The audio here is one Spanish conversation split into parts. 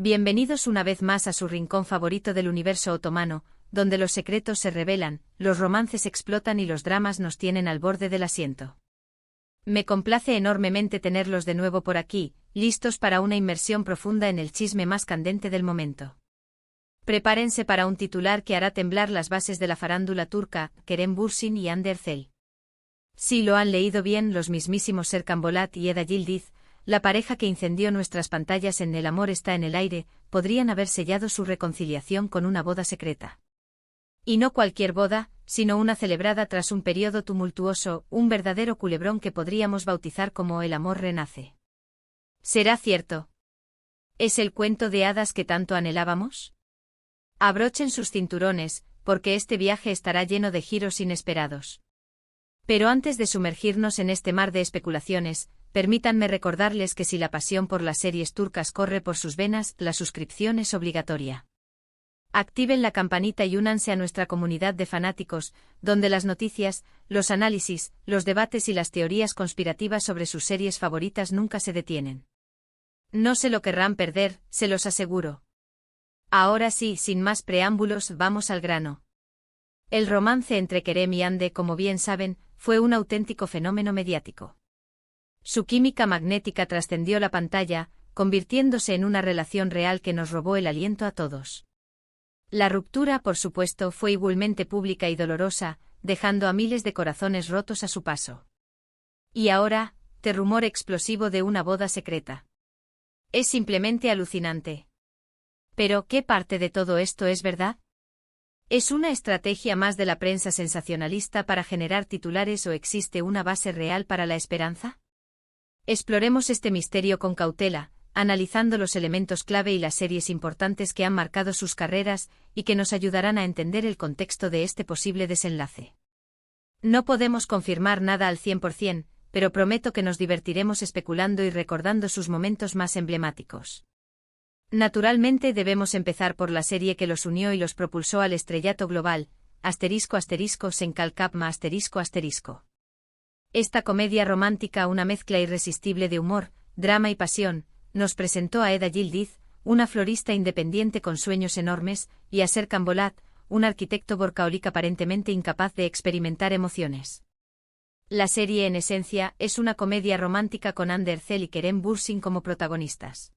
Bienvenidos una vez más a su rincón favorito del universo otomano, donde los secretos se revelan, los romances explotan y los dramas nos tienen al borde del asiento. Me complace enormemente tenerlos de nuevo por aquí, listos para una inmersión profunda en el chisme más candente del momento. Prepárense para un titular que hará temblar las bases de la farándula turca, Kerem Bürsin y Hande Erçel. Si lo han leído bien los mismísimos Serkan Bolat y Eda Yildiz, la pareja que incendió nuestras pantallas en El amor está en el aire, podrían haber sellado su reconciliación con una boda secreta. Y no cualquier boda, sino una celebrada tras un periodo tumultuoso, un verdadero culebrón que podríamos bautizar como El amor renace. ¿Será cierto? ¿Es el cuento de hadas que tanto anhelábamos? Abrochen sus cinturones, porque este viaje estará lleno de giros inesperados. Pero antes de sumergirnos en este mar de especulaciones, permítanme recordarles que si la pasión por las series turcas corre por sus venas, la suscripción es obligatoria. Activen la campanita y únanse a nuestra comunidad de fanáticos, donde las noticias, los análisis, los debates y las teorías conspirativas sobre sus series favoritas nunca se detienen. No se lo querrán perder, se los aseguro. Ahora sí, sin más preámbulos, vamos al grano. El romance entre Kerem y Hande, como bien saben, fue un auténtico fenómeno mediático. Su química magnética trascendió la pantalla, convirtiéndose en una relación real que nos robó el aliento a todos. La ruptura, por supuesto, fue igualmente pública y dolorosa, dejando a miles de corazones rotos a su paso. Y ahora, rumor explosivo de una boda secreta. Es simplemente alucinante. Pero, ¿qué parte de todo esto es verdad? ¿Es una estrategia más de la prensa sensacionalista para generar titulares o existe una base real para la esperanza? Exploremos este misterio con cautela, analizando los elementos clave y las series importantes que han marcado sus carreras y que nos ayudarán a entender el contexto de este posible desenlace. No podemos confirmar nada al 100%, pero prometo que nos divertiremos especulando y recordando sus momentos más emblemáticos. Naturalmente debemos empezar por la serie que los unió y los propulsó al estrellato global, ****Sen Kalkapma ****. Esta comedia romántica, una mezcla irresistible de humor, drama y pasión, nos presentó a Eda Yildiz, una florista independiente con sueños enormes, y a Serkan Bolat, un arquitecto borcaólico aparentemente incapaz de experimentar emociones. La serie en esencia es una comedia romántica con Hande Erçel y Kerem Bürsin como protagonistas.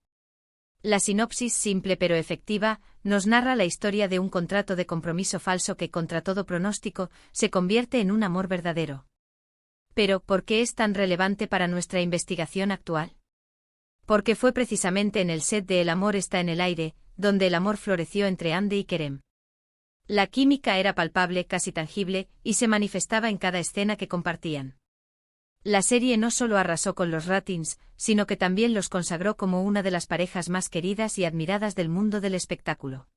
La sinopsis, simple pero efectiva, nos narra la historia de un contrato de compromiso falso que, contra todo pronóstico, se convierte en un amor verdadero. Pero, ¿por qué es tan relevante para nuestra investigación actual? Porque fue precisamente en el set de El amor está en el aire, donde el amor floreció entre Hande y Kerem. La química era palpable, casi tangible, y se manifestaba en cada escena que compartían. La serie no solo arrasó con los ratings, sino que también los consagró como una de las parejas más queridas y admiradas del mundo del espectáculo.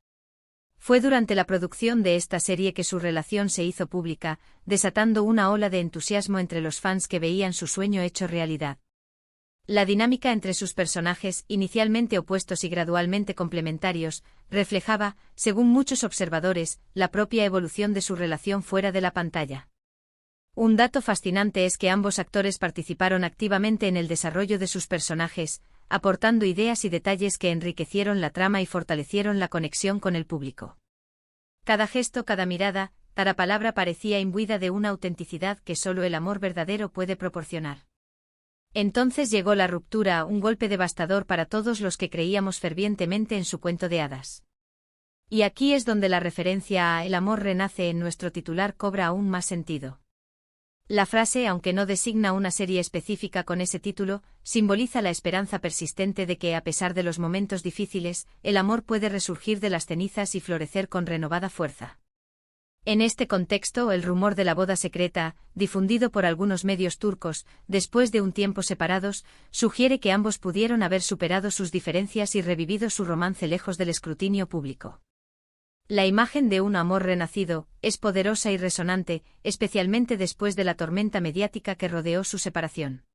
Fue durante la producción de esta serie que su relación se hizo pública, desatando una ola de entusiasmo entre los fans que veían su sueño hecho realidad. La dinámica entre sus personajes, inicialmente opuestos y gradualmente complementarios, reflejaba, según muchos observadores, la propia evolución de su relación fuera de la pantalla. Un dato fascinante es que ambos actores participaron activamente en el desarrollo de sus personajes, aportando ideas y detalles que enriquecieron la trama y fortalecieron la conexión con el público. Cada gesto, cada mirada, cada palabra parecía imbuida de una autenticidad que solo el amor verdadero puede proporcionar. Entonces llegó la ruptura, un golpe devastador para todos los que creíamos fervientemente en su cuento de hadas. Y aquí es donde la referencia a El amor renace en nuestro titular cobra aún más sentido. La frase, aunque no designa una serie específica con ese título, simboliza la esperanza persistente de que, a pesar de los momentos difíciles, el amor puede resurgir de las cenizas y florecer con renovada fuerza. En este contexto, el rumor de la boda secreta, difundido por algunos medios turcos, después de un tiempo separados, sugiere que ambos pudieron haber superado sus diferencias y revivido su romance lejos del escrutinio público. La imagen de un amor renacido es poderosa y resonante, especialmente después de la tormenta mediática que rodeó su separación.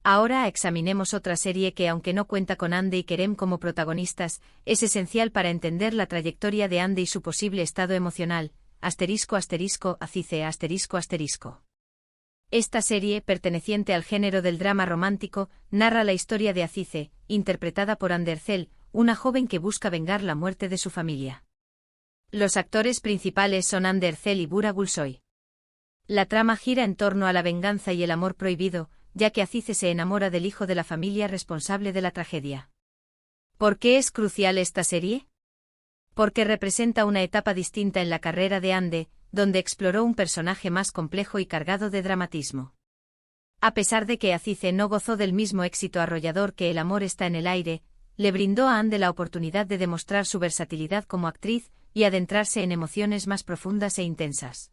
Ahora examinemos otra serie que, aunque no cuenta con Hande y Kerem como protagonistas, es esencial para entender la trayectoria de Hande y su posible estado emocional, ****Azize****. Esta serie, perteneciente al género del drama romántico, narra la historia de Azize, interpretada por Hande Erçel, una joven que busca vengar la muerte de su familia. Los actores principales son Ande Ercel y Bura Gulsoy. La trama gira en torno a la venganza y el amor prohibido, ya que Azize se enamora del hijo de la familia responsable de la tragedia. ¿Por qué es crucial esta serie? Porque representa una etapa distinta en la carrera de Ande, donde exploró un personaje más complejo y cargado de dramatismo. A pesar de que Azize no gozó del mismo éxito arrollador que El amor está en el aire, le brindó a Ande la oportunidad de demostrar su versatilidad como actriz y adentrarse en emociones más profundas e intensas.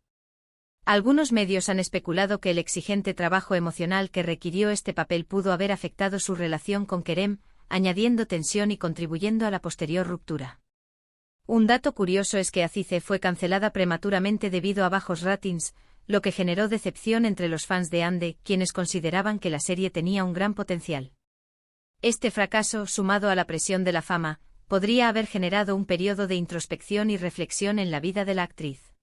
Algunos medios han especulado que el exigente trabajo emocional que requirió este papel pudo haber afectado su relación con Kerem, añadiendo tensión y contribuyendo a la posterior ruptura. Un dato curioso es que Azize fue cancelada prematuramente debido a bajos ratings, lo que generó decepción entre los fans de Ande, quienes consideraban que la serie tenía un gran potencial. Este fracaso, sumado a la presión de la fama, podría haber generado un periodo de introspección y reflexión en la vida de la actriz.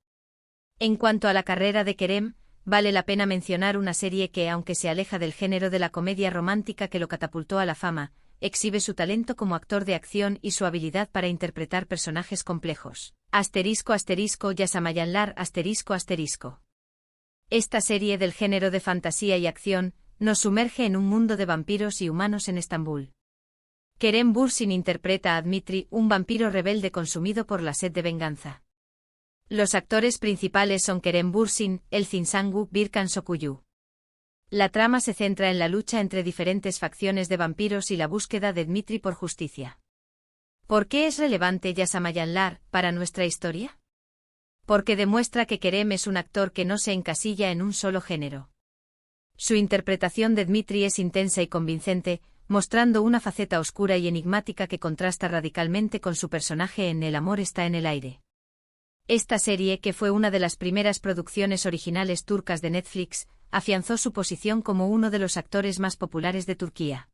En cuanto a la carrera de Kerem, vale la pena mencionar una serie que, aunque se aleja del género de la comedia romántica que lo catapultó a la fama, exhibe su talento como actor de acción y su habilidad para interpretar personajes complejos. Yasamayanlar. Esta serie del género de fantasía y acción nos sumerge en un mundo de vampiros y humanos en Estambul. Kerem Bürsin interpreta a Dmitri, un vampiro rebelde consumido por la sed de venganza. Los actores principales son Kerem Bürsin, Elçin Sangu, Birkan Sokuyu. La trama se centra en la lucha entre diferentes facciones de vampiros y la búsqueda de Dmitri por justicia. ¿Por qué es relevante Yasamayanlar para nuestra historia? Porque demuestra que Kerem es un actor que no se encasilla en un solo género. Su interpretación de Dmitri es intensa y convincente, mostrando una faceta oscura y enigmática que contrasta radicalmente con su personaje en El amor está en el aire. Esta serie, que fue una de las primeras producciones originales turcas de Netflix, afianzó su posición como uno de los actores más populares de Turquía.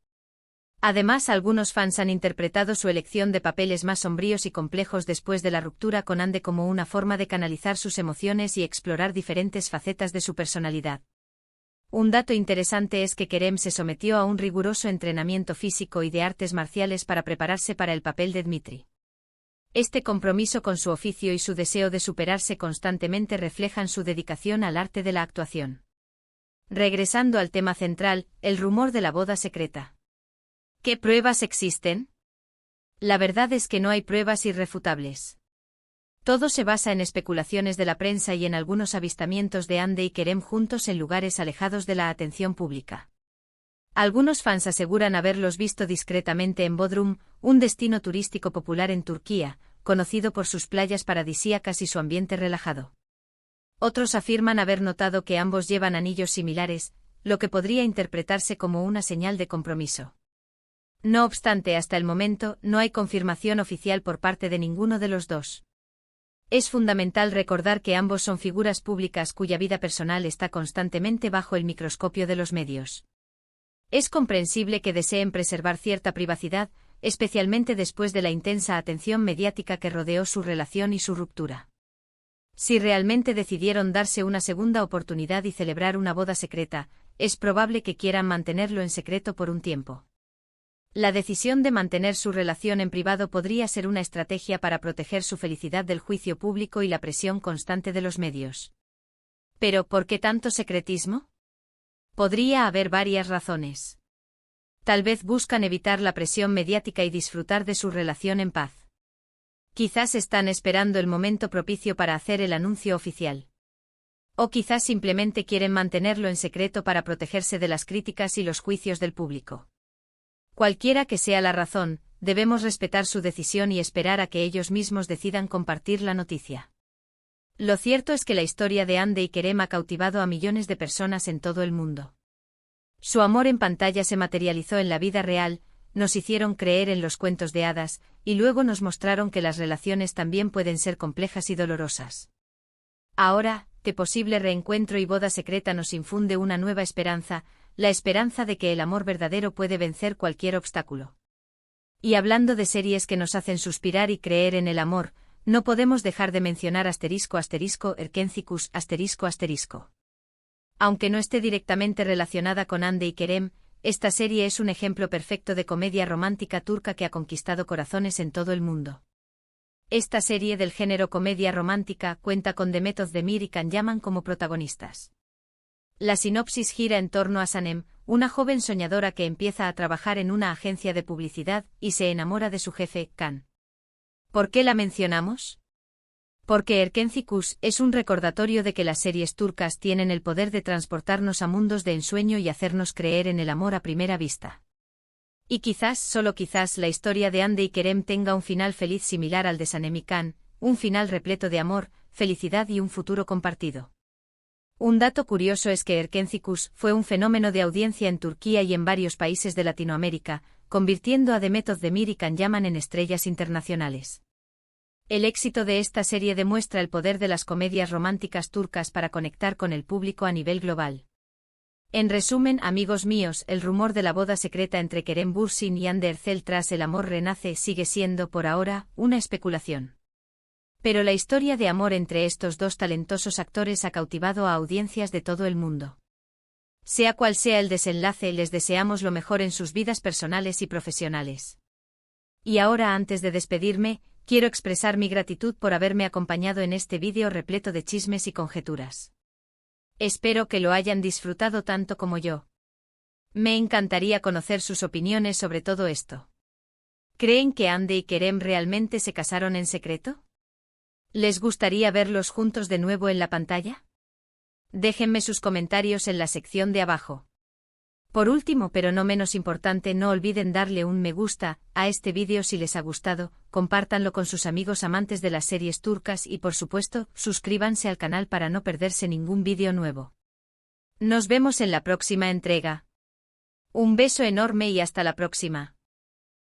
Además, algunos fans han interpretado su elección de papeles más sombríos y complejos después de la ruptura con Ande como una forma de canalizar sus emociones y explorar diferentes facetas de su personalidad. Un dato interesante es que Kerem se sometió a un riguroso entrenamiento físico y de artes marciales para prepararse para el papel de Dmitri. Este compromiso con su oficio y su deseo de superarse constantemente reflejan su dedicación al arte de la actuación. Regresando al tema central, el rumor de la boda secreta. ¿Qué pruebas existen? La verdad es que no hay pruebas irrefutables. Todo se basa en especulaciones de la prensa y en algunos avistamientos de Ande y Kerem juntos en lugares alejados de la atención pública. Algunos fans aseguran haberlos visto discretamente en Bodrum, un destino turístico popular en Turquía, conocido por sus playas paradisíacas y su ambiente relajado. Otros afirman haber notado que ambos llevan anillos similares, lo que podría interpretarse como una señal de compromiso. No obstante, hasta el momento, no hay confirmación oficial por parte de ninguno de los dos. Es fundamental recordar que ambos son figuras públicas cuya vida personal está constantemente bajo el microscopio de los medios. Es comprensible que deseen preservar cierta privacidad, especialmente después de la intensa atención mediática que rodeó su relación y su ruptura. Si realmente decidieron darse una segunda oportunidad y celebrar una boda secreta, es probable que quieran mantenerlo en secreto por un tiempo. La decisión de mantener su relación en privado podría ser una estrategia para proteger su felicidad del juicio público y la presión constante de los medios. ¿Pero por qué tanto secretismo? Podría haber varias razones. Tal vez buscan evitar la presión mediática y disfrutar de su relación en paz. Quizás están esperando el momento propicio para hacer el anuncio oficial. O quizás simplemente quieren mantenerlo en secreto para protegerse de las críticas y los juicios del público. Cualquiera que sea la razón, debemos respetar su decisión y esperar a que ellos mismos decidan compartir la noticia. Lo cierto es que la historia de Ande y Kerem ha cautivado a millones de personas en todo el mundo. Su amor en pantalla se materializó en la vida real, nos hicieron creer en los cuentos de hadas, y luego nos mostraron que las relaciones también pueden ser complejas y dolorosas. Ahora, de posible reencuentro y boda secreta nos infunde una nueva esperanza, la esperanza de que el amor verdadero puede vencer cualquier obstáculo. Y hablando de series que nos hacen suspirar y creer en el amor, no podemos dejar de mencionar Erkencicus. Aunque no esté directamente relacionada con Ande y Kerem, esta serie es un ejemplo perfecto de comedia romántica turca que ha conquistado corazones en todo el mundo. Esta serie del género comedia romántica cuenta con Demet Özdemir y Can Yaman como protagonistas. La sinopsis gira en torno a Sanem, una joven soñadora que empieza a trabajar en una agencia de publicidad y se enamora de su jefe, Can. ¿Por qué la mencionamos? Porque Erkenci es un recordatorio de que las series turcas tienen el poder de transportarnos a mundos de ensueño y hacernos creer en el amor a primera vista. Y quizás, solo quizás, la historia de Hande y Kerem tenga un final feliz similar al de Sanem y Can, un final repleto de amor, felicidad y un futuro compartido. Un dato curioso es que Erkenci fue un fenómeno de audiencia en Turquía y en varios países de Latinoamérica, convirtiendo a Demet Özdemir y Can Yaman en estrellas internacionales. El éxito de esta serie demuestra el poder de las comedias románticas turcas para conectar con el público a nivel global. En resumen, amigos míos, el rumor de la boda secreta entre Kerem Bürsin y Hande Erçel tras El amor renace sigue siendo, por ahora, una especulación. Pero la historia de amor entre estos dos talentosos actores ha cautivado a audiencias de todo el mundo. Sea cual sea el desenlace, les deseamos lo mejor en sus vidas personales y profesionales. Y ahora, antes de despedirme, quiero expresar mi gratitud por haberme acompañado en este vídeo repleto de chismes y conjeturas. Espero que lo hayan disfrutado tanto como yo. Me encantaría conocer sus opiniones sobre todo esto. ¿Creen que Hande y Kerem realmente se casaron en secreto? ¿Les gustaría verlos juntos de nuevo en la pantalla? Déjenme sus comentarios en la sección de abajo. Por último, pero no menos importante, no olviden darle un me gusta a este vídeo si les ha gustado, compártanlo con sus amigos amantes de las series turcas y, por supuesto, suscríbanse al canal para no perderse ningún vídeo nuevo. Nos vemos en la próxima entrega. Un beso enorme y hasta la próxima.